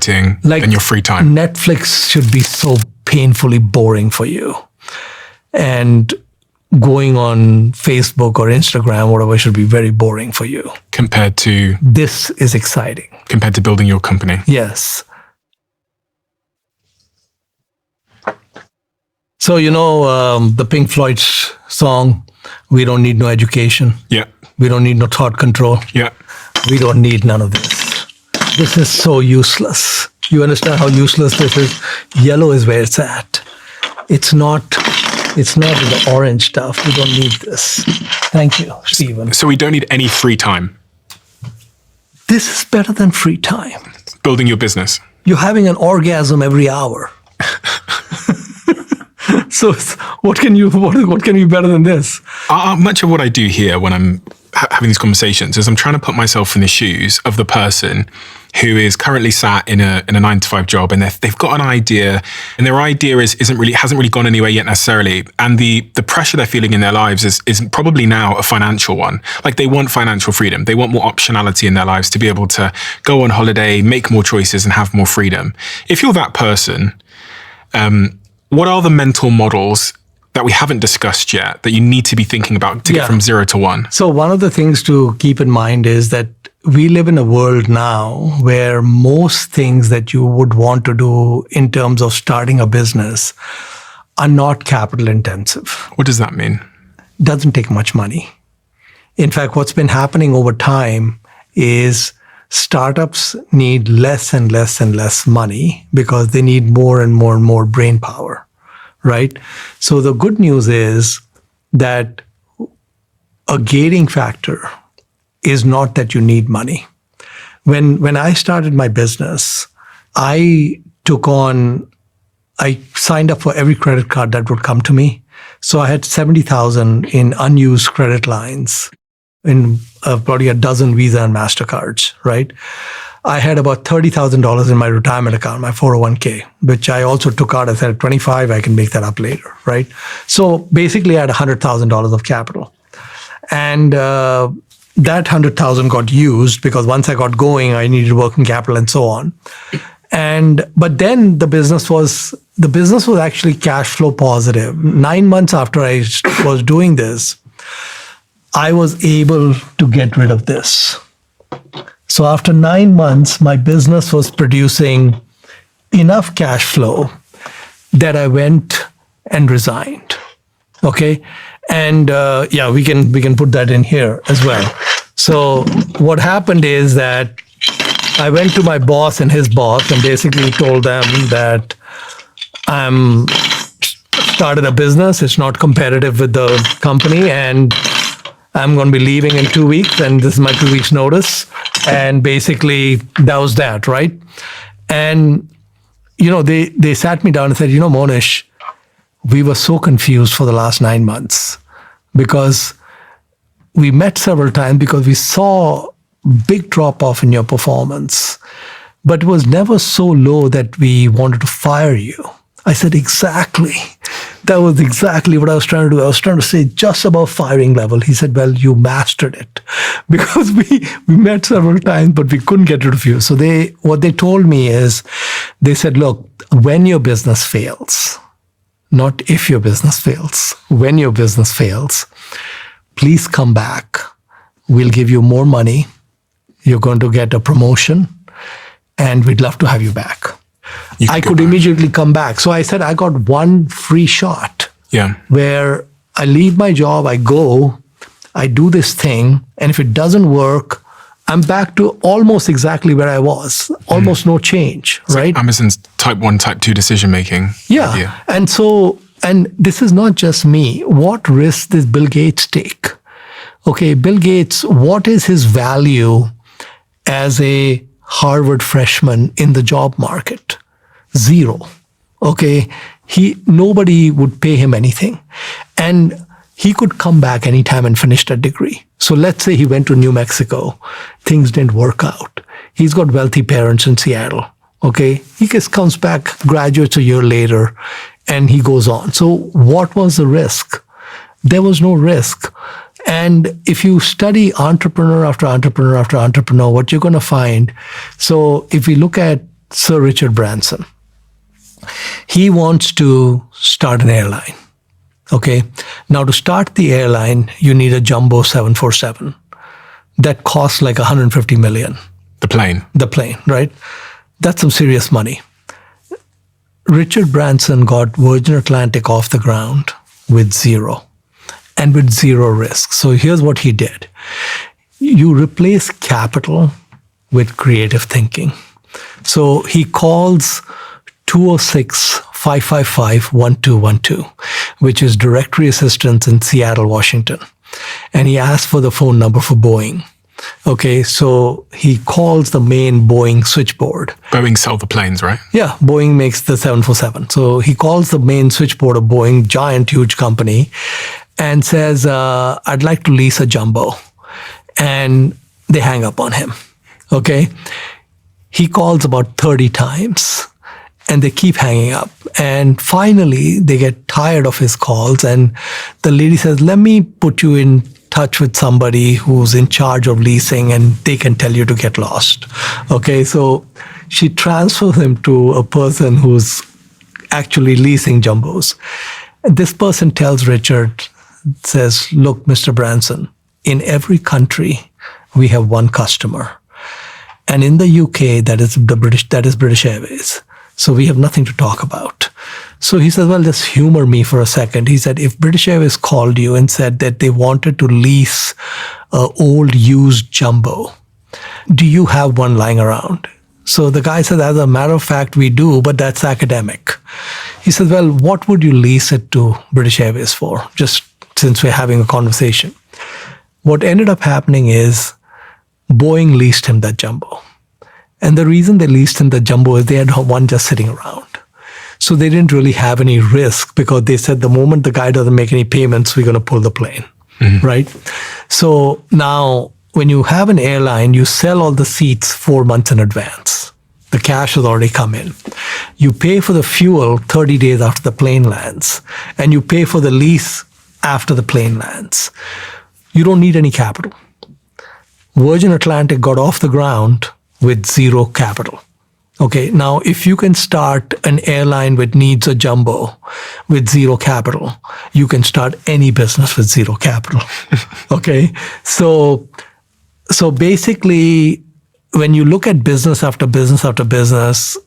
marketing than your free time. Netflix should be so painfully boring for you. And going on Facebook or Instagram, whatever, should be very boring for you. Compared to? This is exciting. Compared to building your company. Yes. So, the Pink Floyd song, "We don't need no education." Yeah. We don't need no thought control. Yeah. We don't need none of this. This is so useless. You understand how useless this is? Yellow is where it's at. It's not the orange stuff. We don't need this. Thank you, Stephen. So we don't need any free time. This is better than free time. Building your business. You're having an orgasm every hour. So what can be better than this? Much of what I do here when I'm having these conversations is I'm trying to put myself in the shoes of the person who is currently sat in a 9-to-5 job, and they've got an idea, and their idea hasn't really gone anywhere yet necessarily, and the pressure they're feeling in their lives is probably now a financial one. Like, they want financial freedom, they want more optionality in their lives to be able to go on holiday, make more choices, and have more freedom. If you're that person, what are the mental models that we haven't discussed yet that you need to be thinking about to get from 0 to 1? So one of the things to keep in mind is that we live in a world now where most things that you would want to do in terms of starting a business are not capital intensive. What does that mean? Doesn't take much money. In fact, what's been happening over time is startups need less and less and less money because they need more and more and more brain power, right? So the good news is that a gating factor is not that you need money. When I started my business, I signed up for every credit card that would come to me. So I had 70,000 in unused credit lines in probably a dozen Visa and MasterCards, right? I had about $30,000 in my retirement account, my 401k, which I also took out. I said, at 25, I can make that up later, right? So basically I had $100,000 of capital. And that 100,000 got used because once I got going, I needed working capital and so on. But then the business was actually cash flow positive. 9 months after I was doing this, I was able to get rid of this. So after 9 months, my business was producing enough cash flow that I went and resigned. Okay. And we can put that in here as well. So what happened is that I went to my boss and his boss and basically told them that I'm started a business. It's not competitive with the company, and I'm going to be leaving in 2 weeks, and this is my 2 weeks notice. And basically that was that, right? And they sat me down and said, Mohnish, we were so confused for the last 9 months because we met several times because we saw big drop off in your performance, but it was never so low that we wanted to fire you. I said, exactly. That was exactly what I was trying to do. I was trying to say just above firing level. He said, well, you mastered it because we met several times, but we couldn't get rid of you. So what they told me is, they said, look, when your business fails, not if your business fails, when your business fails, please come back. We'll give you more money. You're going to get a promotion, and we'd love to have you back. I could immediately come back. So I said, I got one free shot. Yeah. Where I leave my job, I go, I do this thing, and if it doesn't work, I'm back to almost exactly where I was. Almost no change, it's right? Like Amazon's type 1, type 2 decision making. Yeah. idea. And this is not just me. What risk does Bill Gates take? Okay, Bill Gates, what is his value as a Harvard freshman in the job market? 0. Okay, nobody would pay him anything. And he could come back anytime and finish that degree. So let's say he went to New Mexico. Things didn't work out. He's got wealthy parents in Seattle. Okay, he just comes back, graduates a year later, and he goes on. So what was the risk? There was no risk. And if you study entrepreneur after entrepreneur after entrepreneur, what you're going to find, so if we look at Sir Richard Branson. He wants to start an airline. Okay. Now, to start the airline, you need a jumbo 747 that costs like $150 million. The plane. The plane, right? That's some serious money. Richard Branson got Virgin Atlantic off the ground with zero and with zero risk. So here's what he did. You replace capital with creative thinking. So he calls 206-555-1212, which is directory assistance in Seattle, Washington. And he asks for the phone number for Boeing. Okay, so he calls the main Boeing switchboard. Boeing sell the planes, right? Yeah, Boeing makes the 747. So he calls the main switchboard of Boeing, giant, huge company, and says, I'd like to lease a jumbo. And they hang up on him. Okay, he calls about 30 times. And they keep hanging up. And finally, they get tired of his calls. And the lady says, let me put you in touch with somebody who's in charge of leasing and they can tell you to get lost. Okay, so she transfers him to a person who's actually leasing jumbos. And this person tells Richard, says, look, Mr. Branson, in every country, we have one customer. And in the UK, that is British Airways. So we have nothing to talk about. So he said, well, just humor me for a second. He said, if British Airways called you and said that they wanted to lease an old used jumbo, do you have one lying around? So the guy said, as a matter of fact, we do, but that's academic. He said, well, what would you lease it to British Airways for? Just since we're having a conversation. What ended up happening is Boeing leased him that jumbo. And the reason they leased him the jumbo is they had one just sitting around. So they didn't really have any risk because they said the moment the guy doesn't make any payments, we're going to pull the plane, right? So now when you have an airline, you sell all the seats 4 months in advance. The cash has already come in. You pay for the fuel 30 days after the plane lands, and you pay for the lease after the plane lands. You don't need any capital. Virgin Atlantic got off the ground with zero capital. Okay, now if you can start an airline which needs a jumbo with zero capital, you can start any business with zero capital. Okay, so basically, when you look at business after business after business,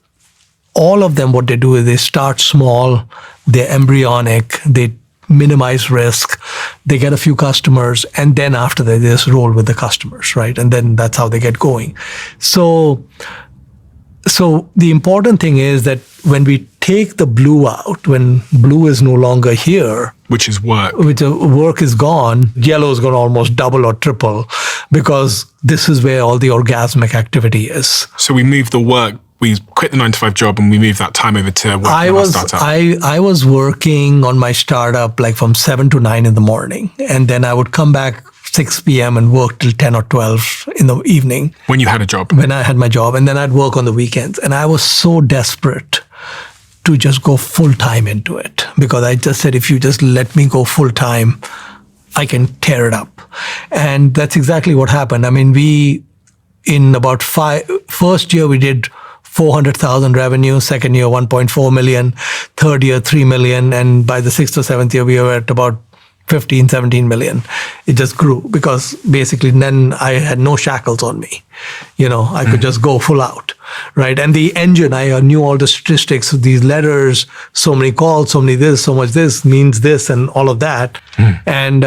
all of them, what they do is they start small, they're embryonic, they minimize risk, they get a few customers, and then after that, they just roll with the customers, right? And then that's how they get going. So the important thing is that when we take the blue out, when blue is no longer here, which is work, work is gone, yellow is going to almost double or triple because this is where all the orgasmic activity is. So we move the work. We quit the 9-to-5 job and we move that time over to working on our startup. I was working on my startup like from 7 to 9 in the morning. And then I would come back 6 p.m. and work till 10 or 12 in the evening. When you had a job? When I had my job. And then I'd work on the weekends. And I was so desperate to just go full time into it. Because I just said, if you just let me go full time, I can tear it up. And that's exactly what happened. I mean, in about first year, we did 400,000 revenue, second year 1.4 million, third year 3 million, and by the sixth or seventh year we were at about 15, 17 million. It just grew because basically then I had no shackles on me. I could just go full out, right? And the engine, I knew all the statistics, these letters, so many calls, so many this, so much this means this and all of that. And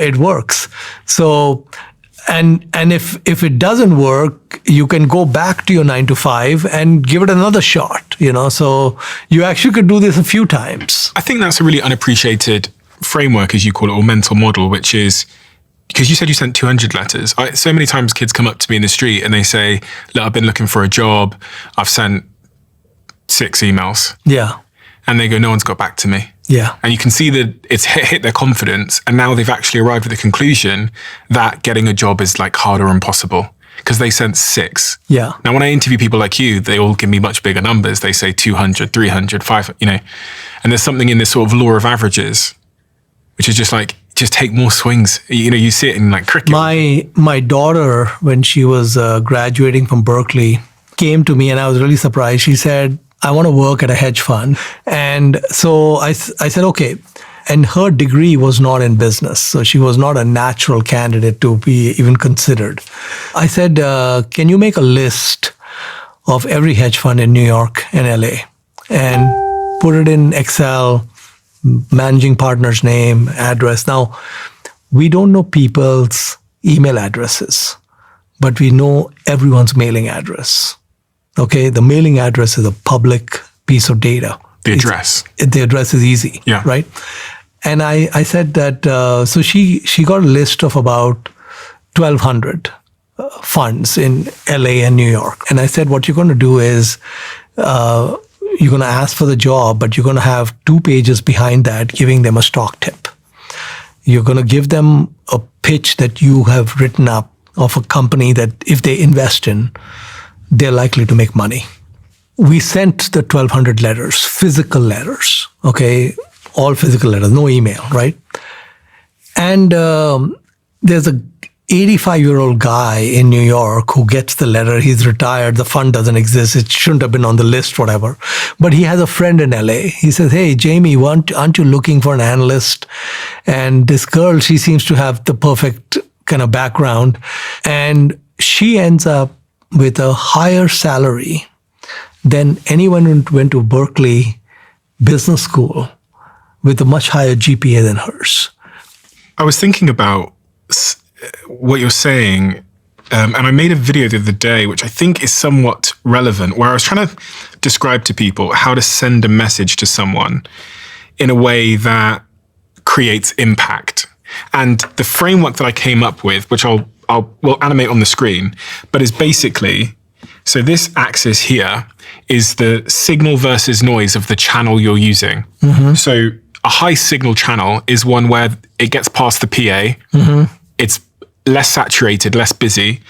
it works. So, and if it doesn't work, you can go back to your 9-to-5 and give it another shot, so you actually could do this a few times. I think that's a really unappreciated framework, as you call it, or mental model, which is, because you said you sent 200 letters. So many times kids come up to me in the street and they say, look, I've been looking for a job. I've sent 6 emails. Yeah. And they go, no one's got back to me. Yeah. And you can see that it's hit their confidence. And now they've actually arrived at the conclusion that getting a job is like hard or impossible because they sent 6. Yeah. Now, when I interview people like you, they all give me much bigger numbers. They say 200, 300, 500, and there's something in this sort of law of averages, which is just like, just take more swings. You see it in like cricket. My daughter, when she was graduating from Berkeley, came to me and I was really surprised. She said, I want to work at a hedge fund. And so I said, okay. And her degree was not in business. So she was not a natural candidate to be even considered. I said, can you make a list of every hedge fund in New York and LA and put it in Excel, managing partner's name, address. Now, we don't know people's email addresses, but we know everyone's mailing address. Okay, the mailing address is a public piece of data. The address. The address is easy, right? And I said that, so she got a list of about 1,200 funds in LA and New York. And I said, what you're going to do is you're going to ask for the job, but you're going to have 2 pages behind that giving them a stock tip. You're going to give them a pitch that you have written up of a company that if they invest in, they're likely to make money. We sent the 1,200 letters, physical letters, okay? All physical letters, no email, right? And there's a 85-year-old guy in New York who gets the letter. He's retired. The fund doesn't exist. It shouldn't have been on the list, whatever. But he has a friend in LA. He says, hey, Jamie, aren't you looking for an analyst? And this girl, she seems to have the perfect kind of background. And she ends up with a higher salary than anyone who went to Berkeley Business School with a much higher GPA than hers. I was thinking about what you're saying, and I made a video the other day, which I think is somewhat relevant, where I was trying to describe to people how to send a message to someone in a way that creates impact. And the framework that I came up with, which we'll animate on the screen, but is basically, so this axis here is the signal versus noise of the channel you're using. Mm-hmm. So a high signal channel is one where it gets past the PA. Mm-hmm. It's less saturated, less busy.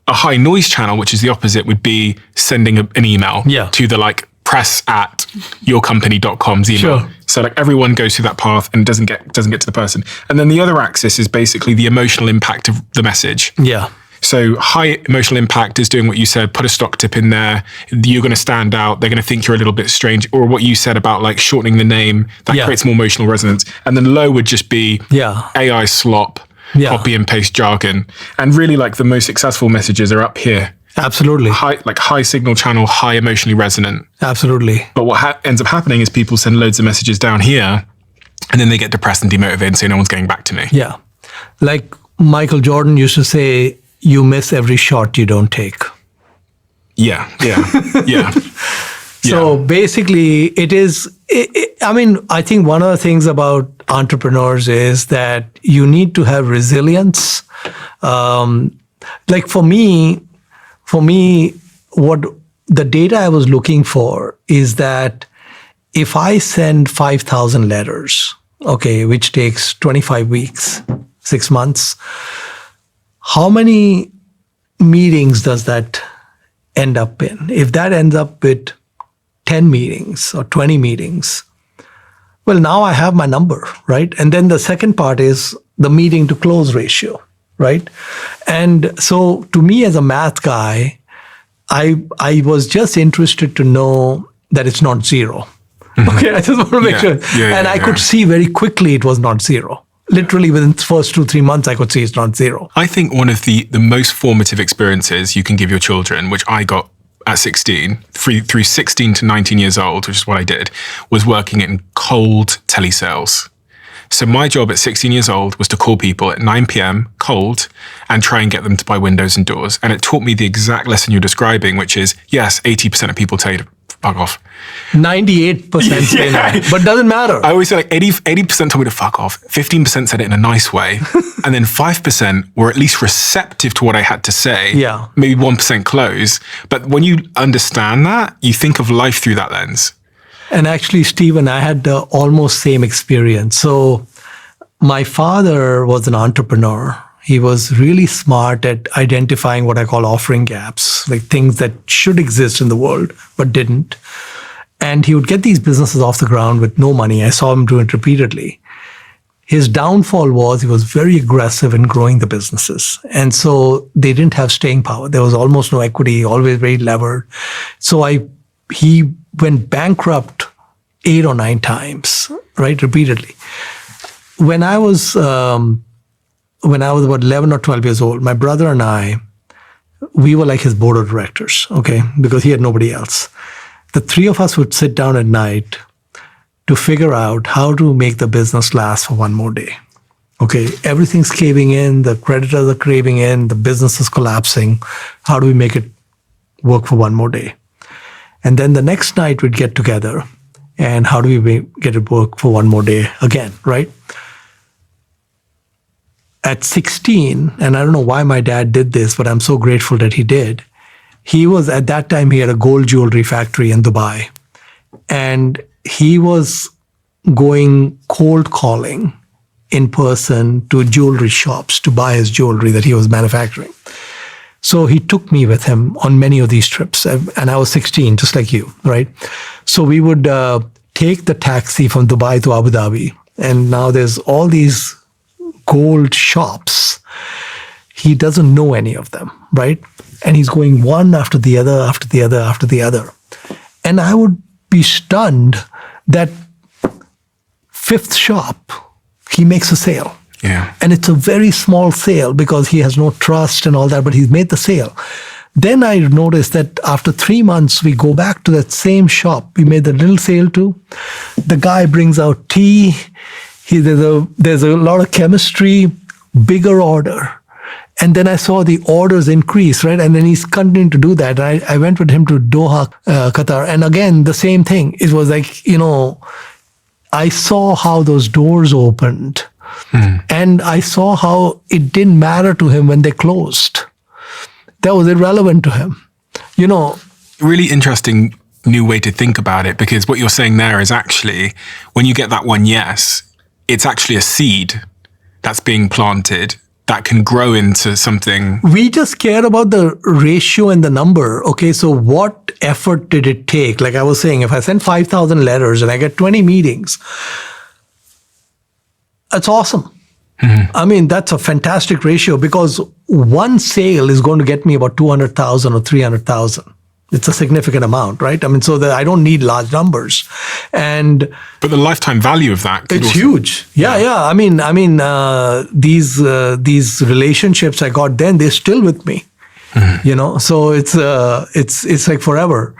A high noise channel, which is the opposite, would be sending an email to the press@yourcompany.com's email. Sure. So everyone goes through that path and doesn't get to the person. And then the other axis is basically the emotional impact of the message. Yeah. So high emotional impact is doing what you said, put a stock tip in there. You're going to stand out. They're going to think you're a little bit strange. Or what you said about shortening the name, that creates more emotional resonance. And then low would just be AI slop, copy and paste jargon. And really the most successful messages are up here. Absolutely. High signal channel, high emotionally resonant. Absolutely. But what ends up happening is people send loads of messages down here and then they get depressed and demotivated and say, no one's getting back to me. Yeah. Like Michael Jordan used to say, you miss every shot you don't take. Yeah. So basically I think one of the things about entrepreneurs is that you need to have resilience. For me, what the data I was looking for is that if I send 5,000 letters, which takes 25 weeks, 6 months, how many meetings does that end up in? If that ends up with 10 meetings or 20 meetings, well, now I have my number, right? And then the second part is the meeting to close ratio, right? And so to me as a math guy, I was just interested to know that it's not zero. Mm-hmm. Okay, I just want to make sure. And I could see very quickly it was not zero. Literally within the first 2-3 months, I could see it's not zero. I think one of the most formative experiences you can give your children, which I got at 16, through 16 to 19 years old, which is what I did, was working in cold telesales. So my job at 16 years old was to call people at 9 p.m. cold and try and get them to buy windows and doors. And it taught me the exact lesson you're describing, which is, yes, 80% of people tell you to fuck off. 98% say no, but doesn't matter. I always say 80% told me to fuck off. 15% said it in a nice way. And then 5% were at least receptive to what I had to say. Yeah. Maybe 1% close. But when you understand that, you think of life through that lens. And actually, Stephen, I had the almost same experience. So my father was an entrepreneur. He was really smart at identifying what I call offering gaps, like things that should exist in the world, but didn't. And he would get these businesses off the ground with no money. I saw him do it repeatedly. His downfall was he was very aggressive in growing the businesses. And so they didn't have staying power. There was almost no equity, always very levered. So he went bankrupt 8 or 9 times, right? Repeatedly. When I was about 11 or 12 years old, my brother and I, we were like his board of directors, okay? Because he had nobody else. The 3 of us would sit down at night to figure out how to make the business last for one more day. Okay, everything's caving in, the creditors are caving in, the business is collapsing. How do we make it work for one more day? And then the next night we'd get together and how do we get it work for one more day again, right? At 16, and I don't know why my dad did this, but I'm so grateful that he did. At that time, he had a gold jewelry factory in Dubai. And he was going cold calling in person to jewelry shops to buy his jewelry that he was manufacturing. So he took me with him on many of these trips. And I was 16, just like you, right? So we would take the taxi from Dubai to Abu Dhabi. And now there's all these gold shops. He doesn't know any of them, right? And he's going one after the other, after the other, after the other. And I would be stunned that 5th shop, he makes a sale. Yeah. And it's a very small sale because he has no trust and all that, but he's made the sale. Then I noticed that after 3 months, we go back to that same shop we made the little sale to. The guy brings out tea. There's a lot of chemistry, bigger order. And then I saw the orders increase, right? And then he's continuing to do that. I went with him to Doha, Qatar. And again, the same thing. It was like, I saw how those doors opened. And I saw how it didn't matter to him when they closed. That was irrelevant to him. Really interesting new way to think about it, because what you're saying there is actually, when you get that one yes, it's actually a seed that's being planted that can grow into something. We just care about the ratio and the number. Okay, so what effort did it take? Like I was saying, if I send 5,000 letters and I get 20 meetings, that's awesome. Mm-hmm. I mean, that's a fantastic ratio because one sale is going to get me about 200,000 or 300,000. It's a significant amount, right? I mean, so that I don't need large numbers, but the lifetime value of that, it's huge. Yeah. I mean, these relationships I got then, they're still with me. Mm-hmm. So it's like forever.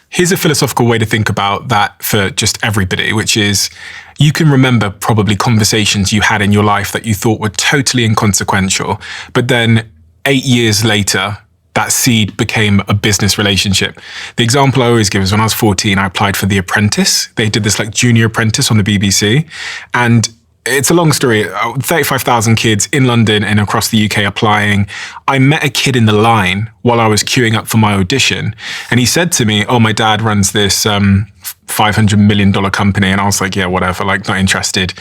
Here's a philosophical way to think about that for just everybody, which is you can remember probably conversations you had in your life that you thought were totally inconsequential, but then 8 years later, that seed became a business relationship. The example I always give is when I was 14, I applied for The Apprentice. They did this like junior apprentice on the BBC. And it's a long story. 35,000 kids in London and across the UK applying. I met a kid in the line while I was queuing up for my audition. And he said to me, my dad runs this $500 million company. And I was like, yeah, whatever, like not interested.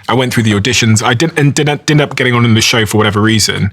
I went through the auditions. I didn't end up getting on in the show for whatever reason.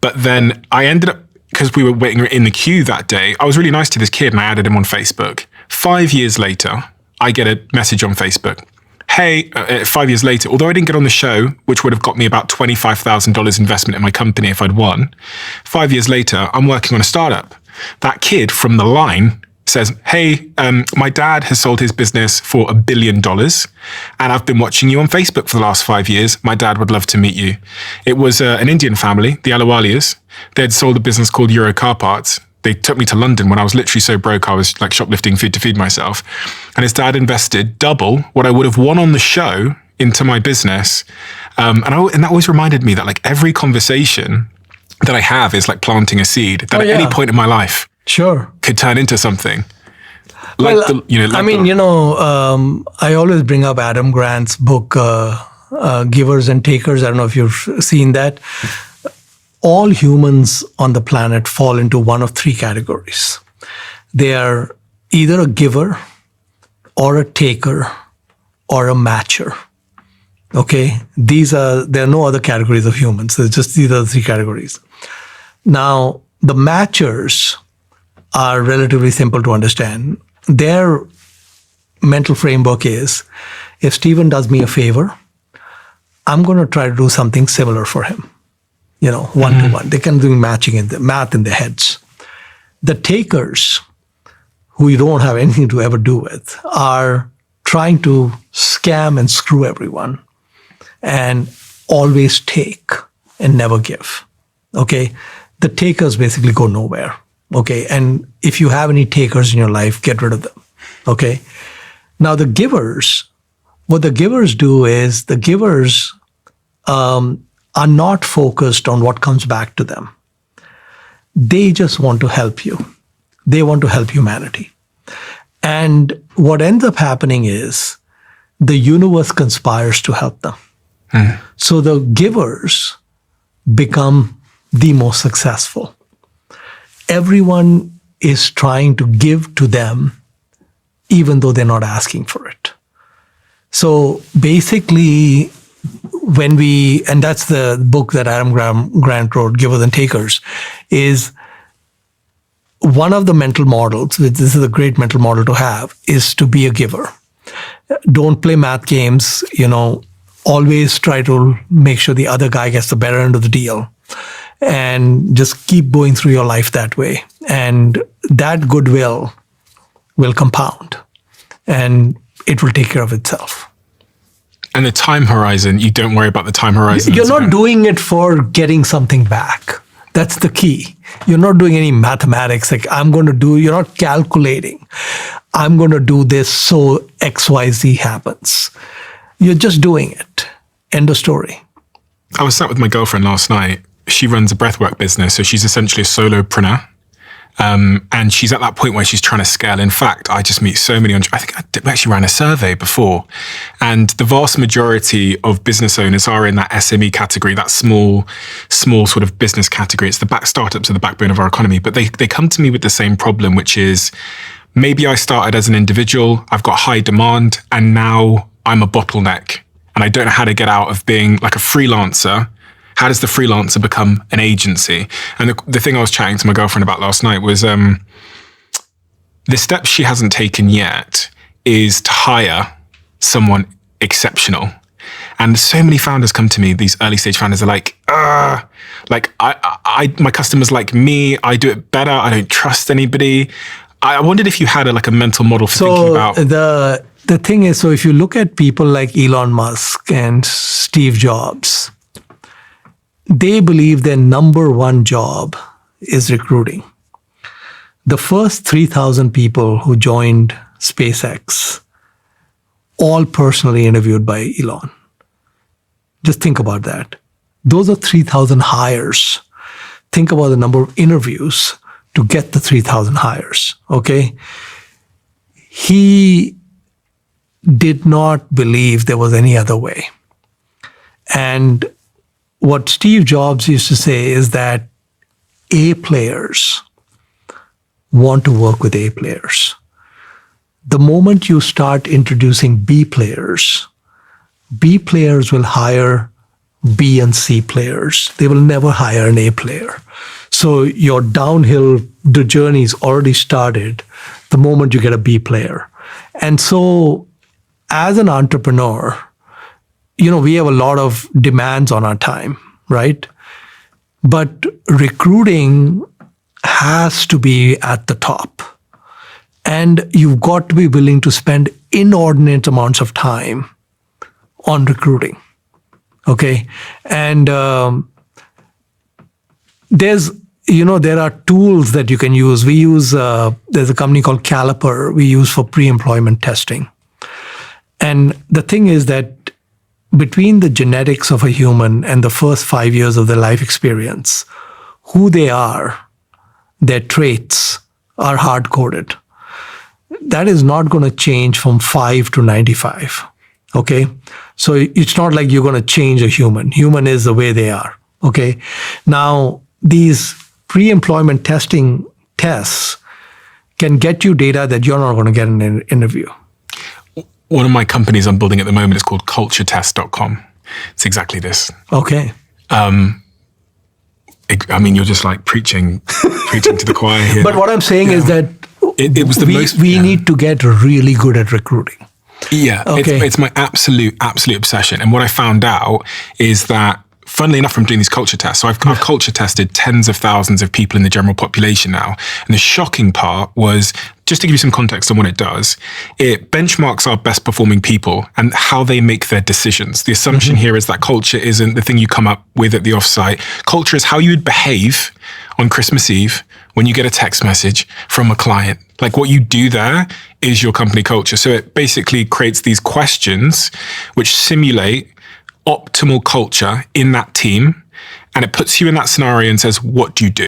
But then I ended up, because we were waiting in the queue that day, I was really nice to this kid and I added him on Facebook. 5 years later, I get a message on Facebook. Hey, 5 years later, although I didn't get on the show, which would have got me about $25,000 investment in my company if I'd won, 5 years later, I'm working on a startup. That kid from the line says, hey, my dad has sold his business for $1 billion and I've been watching you on Facebook for the last 5 years. My dad would love to meet you. It was an Indian family, the Alawalias. They'd sold a business called Euro Car Parts. They took me to London when I was literally so broke, I was like shoplifting food to feed myself. And his dad invested double what I would have won on the show into my business. And that always reminded me that like every conversation that I have is like planting a seed that at any point in my life could turn into something. I always bring up Adam Grant's book, Givers and Takers. I don't know if you've seen that. All humans on the planet fall into one of 3 categories. They are either a giver or a taker or a matcher. Okay? There are no other categories of humans. There's just these are the 3 categories. Now, the matchers are relatively simple to understand. Their mental framework is, if Stephen does me a favor, I'm going to try to do something similar for him, one-to-one. They can do matching in the math in their heads. The takers, who you don't have anything to ever do with, are trying to scam and screw everyone and always take and never give. Okay? The takers basically go nowhere. Okay? And if you have any takers in your life, get rid of them. Okay? Now the givers, what the givers do is the givers are not focused on what comes back to them. They just want to help you. They want to help humanity. And what ends up happening is the universe conspires to help them. So the givers become the most successful. Everyone is trying to give to them, even though they're not asking for it. So basically, and that's the book that Adam Grant wrote, Givers and Takers, is one of the mental models, this is a great mental model to have, is to be a giver. Don't play math games, always try to make sure the other guy gets the better end of the deal. And just keep going through your life that way. And that goodwill will compound. And it will take care of itself. And the time horizon, you don't worry about the time horizon. You're not doing it for getting something back. That's the key. You're not doing any mathematics like you're not calculating. I'm going to do this so XYZ happens. You're just doing it. End of story. I was sat with my girlfriend last night. She runs a breathwork business, so she's essentially a solopreneur. And she's at that point where she's trying to scale. In fact, I just meet so many, I think I actually ran a survey before, and the vast majority of business owners are in that SME category, that small sort of business category. It's the startups are the backbone of our economy, but they come to me with the same problem, which is maybe I started as an individual, I've got high demand, and now I'm a bottleneck, and I don't know how to get out of being like a freelancer. How does the freelancer become an agency? And the thing I was chatting to my girlfriend about last night was the step she hasn't taken yet is to hire someone exceptional. And so many founders come to me, these early stage founders are like, my customers like me, I do it better, I don't trust anybody. I wondered if you had a mental model for thinking about. The thing is, so if you look at people like Elon Musk and Steve Jobs, they believe their number one job is recruiting. The first 3,000 people who joined SpaceX, all personally interviewed by Elon. Just think about that. Those are 3,000 hires. Think about the number of interviews to get the 3,000 hires, okay? He did not believe there was any other way. And what Steve Jobs used to say is that A players want to work with A players. The moment you start introducing B players will hire B and C players. They will never hire an A player. So your downhill journey is already started the moment you get a B player. And so as an entrepreneur, we have a lot of demands on our time, right? But recruiting has to be at the top. And you've got to be willing to spend inordinate amounts of time on recruiting, okay? And there are tools that you can use. There's a company called Caliper we use for pre-employment testing. And the thing is that between the genetics of a human and the first 5 years of their life experience, who they are, their traits are hard-coded. That is not going to change from 5 to 95, okay? So it's not like you're going to change a human. Human is the way they are, okay? Now, these pre-employment testing tests can get you data that you're not going to get in an interview. One of my companies I'm building at the moment is called culturetest.com. It's exactly this. Okay. You're just like preaching to the choir here. But what I'm saying is that it was the we need to get really good at recruiting. Yeah, Okay. it's my absolute obsession. And what I found out is that, funnily enough, from doing these culture tests, so I've culture tested tens of thousands of people in the general population now. And the shocking part was, just to give you some context on what it does, it benchmarks our best performing people and how they make their decisions. The assumption here is that culture isn't the thing you come up with at the offsite. Culture is how you would behave on Christmas Eve when you get a text message from a client. Like, what you do there is your company culture. So it basically creates these questions which simulate optimal culture in that team. And it puts you in that scenario and says, what do you do?